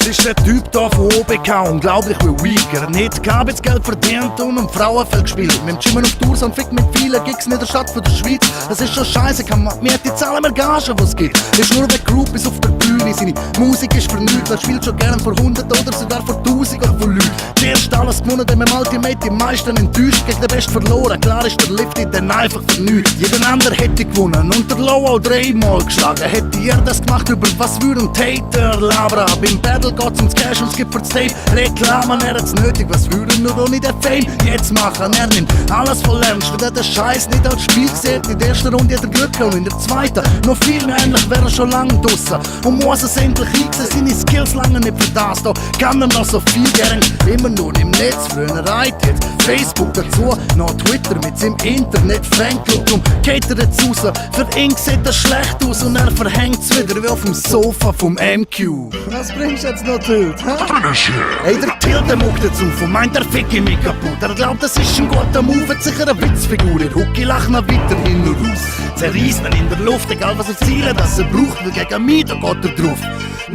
Ist der Typ da von oben gehauen, unglaublich wie Weaker. Nicht Geld verdient und um Frauenfeld gespielt. Mit dem Gym auf Tours und fickt mit vielen Gigs in der Stadt von der Schweiz. Das ist schon scheiße, kann man mir die Zahlen mehr Gagen, was es gibt. Ist nur weg Groupies auf der Bühne, seine Musik ist vernünftig. Er spielt schon gern vor 100 oder sogar vor 1000 oder von Leuten. Zuerst alles gewonnen, dann mit dem Ultimate die meisten enttäuscht. Gegen den Best verloren, klar ist der Lifty dann einfach vernünftig. Jeder andere hätte gewonnen und der Low auch 3-mal geschlagen. Hätte er das gemacht, über was würden Tater labern? Beim Battle geht's ums Cash und es gibt fürs Tape Reklamen, er hat's nötig, was würde nur ohne den Fame jetzt machen? Er nimmt alles voll ernst, weil er den Scheiß nicht als Spiel sieht. In der ersten Runde hat er Glück und in der zweiten noch viel mehr, ähnlich wäre er schon lange draussen und muss es endlich einsehen, seine Skills lange nicht für das, da kann er noch so viel gern, immer nur im Netz, früher reitet Facebook dazu, noch Twitter mit seinem Internet Fanclub, drum geht er jetzt raus, für ihn sieht er schlecht aus und er verhängt's wieder wie auf dem Sofa vom MQ. Was bringst du jetzt noch, Tilt? Hey, der Tilt, der muckt jetzt auf und meint, er ficke mich kaputt. Er glaubt, das ist ein guter Move, hat sicher eine Witzfigur. Er Hucki lacht noch weiterhin nur raus. Zerreißt ihn in der Luft, egal was er zielt, dass er braucht, weil gegen mich, da geht er drauf.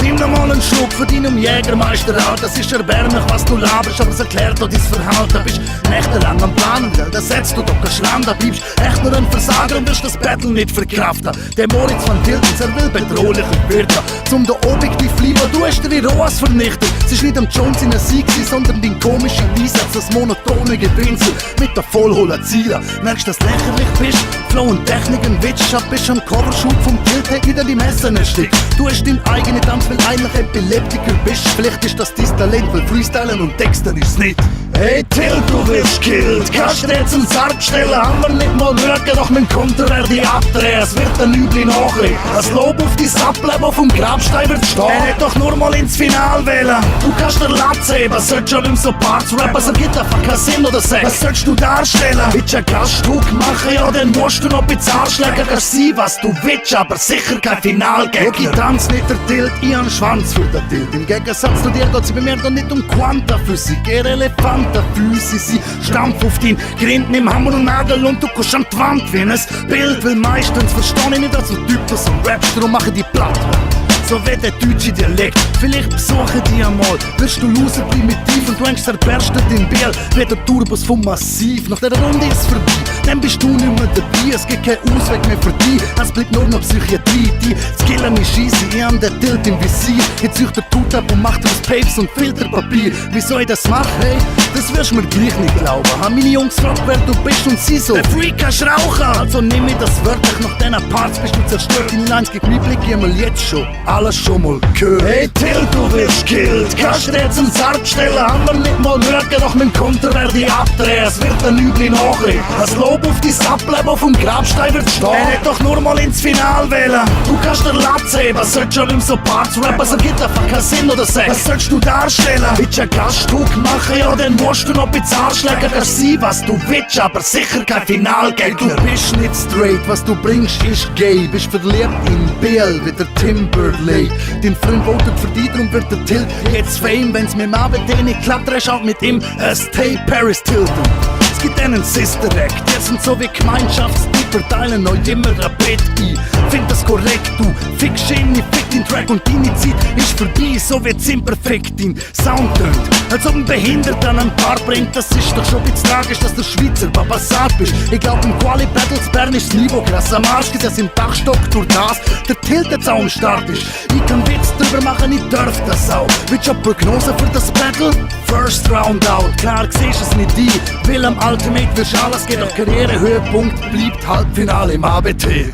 Nimm noch mal einen Schluck von deinem Jägermeister an. Das ist erbärmlich, was du laberst, aber es erklärt auch dein Verhalten. Bist nächtelang am Planen, weil da setzt du doch kein Schlamm. Da bleibst echt nur ein Versager und wirst das Battle nicht verkraften. Der Moritz von Tiltens, er will bedrohlicher werden. Zum da objektiv bleiben, du hast dir die Rohs vernichtet. Es ist nicht am Jones in der Sieg, sondern dein komischer Einsatz, das monotone Gewinsel mit der vollhohlen Zielen. Merkst, dass du lächerlich bist, Flow und Technik ein Witsch, bist am Covershoot vom Tilt, hat nicht an die Messer erstickt. Du hast deinen eigenen Tanz, weil eigentlich Epileptiker bist. Vielleicht ist das dein Talent, weil Freestylen und Texten ist nicht. Hey Tilt, du wirst killt, kannst du jetzt einen Sarg stellen, haben wir nicht mal Rücken, doch mein Konter werde ich abdrehen, es wird eine üble Nachricht. Das Lob auf dein Ableben vom Grabstein wird stehen. Er hätte doch nur mal ins Finale wählen. Du kannst der Latz heben, sollst schon nicht so Parts rappen, es ergibt einfach keinen Sinn oder Sex. Was sollst du darstellen? Willst du ein Gaststück machen, ja dann musst du noch ein bisschen Arschläger sein, was du willst, aber sicher kein Finalgegner. Ich tanz nicht der Tilt, ich hab einen Schwanz für den Tilt. Im Gegensatz zu dir geht's bei mir doch nicht um Quantenphysik, eher Elefantenfüße, sie stampf auf dein Grind, nimm Hammer und Nagel und du kommst an die Wand wie ein Bild, weil meistens versteh ich nicht als ein Typ, das so rappst, darum mache ich die platt. So wie der deutsche Dialekt, vielleicht besuche dich einmal. Wirst du loser primitiv und du hängst zerberstet in Biel wie der Turbos vom Massiv. Nach der Runde ist vorbei, dann bist du nicht mehr dabei. Es gibt keinen Ausweg mehr für dich, es bleibt nur noch Psychiatrie. Die Skillen ist easy, ich hab den Tilt im Visier. Jetzt sucht der Tut ab und macht aus Papes und Filterpapier. Wie soll ich das machen, hey? Das wirst du mir gleich nicht glauben. Haben meine Jungs gefragt, wer du bist und sie so: der Freak kannst rauchen. Also nimm mir das wörtlich, nach diesen Parts bist du zerstört. In Lines gegen mich blick ich mal jetzt schon alles schon mal gehört. Hey Tilt, du wirst killt, kannst du jetzt einen Sarg stellen, haben wir nicht mal Rücken, doch mit dem Konter werde ich abdrehen, es wird eine üble Nachricht. Das Lob auf dein Ableben vom Grabstein wird stehen. Er hätte doch nur mal ins Finale wählen. Du kannst der Latz heben, sollst schon nicht so Parts rappen, es ergibt einfach keinen Sinn oder Sex. Was sollst du darstellen? Willst du ein Gaststück machen, ja dann musst du noch ein bisschen Arschläger sein, was du willst, aber sicher kein Finalgegner. Du bist nicht straight, was du bringst ist gay, bist verliebt in BL wie der Timberlake. Dein Freund votet für dich, darum wird der Tilt jetzt Fame. Wenn's mit dem Abend nicht klappt, drehst auch mit ihm Stay Paris Tilten. Es gibt einen Sister Act, die sind so wie Gemeinschaftstyper, teilen euch immer ein Bett ein. Find das korrekt, du fickst ihn, ich fick den Track und deine Zeit ist vorbei, so wird's imperfekt. Dein Sound tönt, als ob ein Behinderter einen Paar bringt. Das ist doch schon ein bisschen tragisch, dass der Schweizer Babasat bist. Ich glaub im Quali-Battles Bern ist das Niveau krass am Arsch, gesetzt im Dachstock durch das der Tilt jetzt auch am Start ist. Ich kann Witz drüber machen, ich dürf das auch. Willst du eine Prognose für das Battle? First Round out, klar siehst es nicht ein. Will am Ultimate wirst alles, geht auf Karrierehöhepunkt, bleibt Halbfinale im ABT.